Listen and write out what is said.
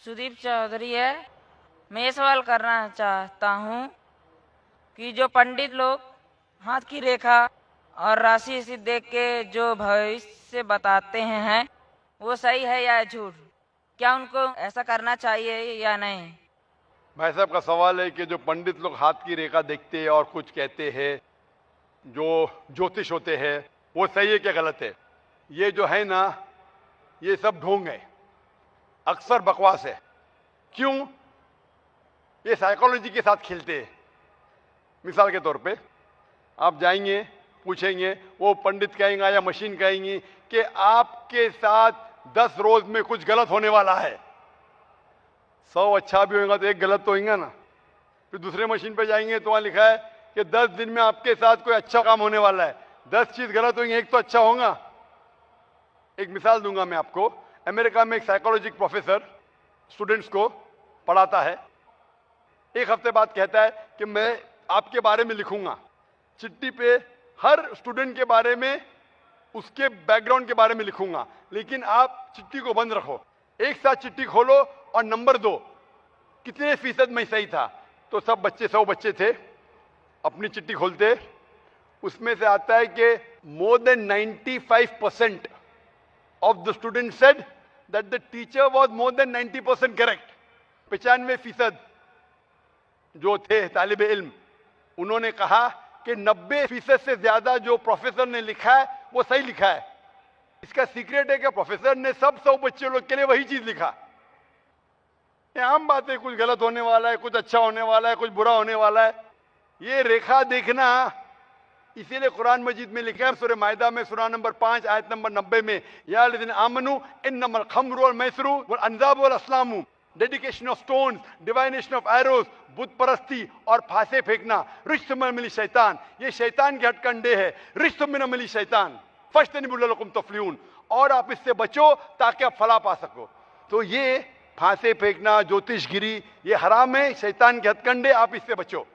सुदीप चौधरी है। मैं ये सवाल करना चाहता हूँ कि जो पंडित लोग हाथ की रेखा और राशि इसी देख के जो भविष्य बताते हैं वो सही है या झूठ? क्या उनको ऐसा करना चाहिए या नहीं? भाई साहब का सवाल है कि जो पंडित लोग हाथ की रेखा देखते हैं और कुछ कहते हैं, जो ज्योतिष होते हैं, वो सही है क्या गलत है? ये जो है ना, ये सब ढोंग है, अक्सर बकवास है। क्यों? ये साइकोलॉजी के साथ खेलते हैं। मिसाल के तौर पे आप जाएंगे, पूछेंगे, वो पंडित कहेंगे या मशीन कहेंगी कि आपके साथ 10 रोज में कुछ गलत होने वाला है। 100 अच्छा भी होगा तो एक गलत तो होगा ना। फिर दूसरे मशीन पे जाएंगे तो वहां लिखा है कि 10 दिन में आपके साथ कोई अच्छा काम होने वाला है। 10 चीज गलत होंगी, एक तो अच्छा होगा। एक मिसाल दूंगा मैं आपको। अमेरिका में एक साइकोलॉजी प्रोफेसर स्टूडेंट्स को पढ़ाता है। एक हफ्ते बाद कहता है कि मैं आपके बारे में लिखूंगा चिट्ठी पे, हर स्टूडेंट के बारे में, उसके बैकग्राउंड के बारे में लिखूंगा, लेकिन आप चिट्ठी को बंद रखो। एक साथ चिट्ठी खोलो और नंबर दो, कितने फीसद में सही था। तो सब बच्चे, 100 बच्चे थे, अपनी चिट्ठी खोलते, उसमें से आता है कि more than 95% of the student said that the teacher was more than 90% correct. 95% जो थे तालिब इल्म, उन्होंने कहा कि 90% से ज्यादा जो प्रोफेसर ने लिखा है वो सही लिखा है। इसका सीक्रेट है कि प्रोफेसर ने सब 100 बच्चे लोग के लिए वही चीज लिखा। ये आम बात है, कुछ गलत होने वाला है, कुछ अच्छा होने वाला है, कुछ बुरा होने वाला है। ये रेखा देखना, इसीलिए कुरान मजीद में लिखा है सूरह माइदा में सूरह नंबर 5 आयत नंबर 90 में, या लज़ीना आमनू इन्नमल खम्रु वल मैसरू वल अंजाबु वल अस्लामु, dedication of stones, divination of arrows, बुत परस्ती और फांसे फेंकना रिश्त में मिली शैतान, ये शैतान के हथकंडे है। रिश्त में न मिली शैतान फज्तनिबू लकुम तफ्लिहून, और आप इससे बचो ताकि आप फला पा सको। तो ये फांसे फेंकना, ज्योतिषगिरी, ये हराम है, शैतान के हथकंडे, आप इससे बचो।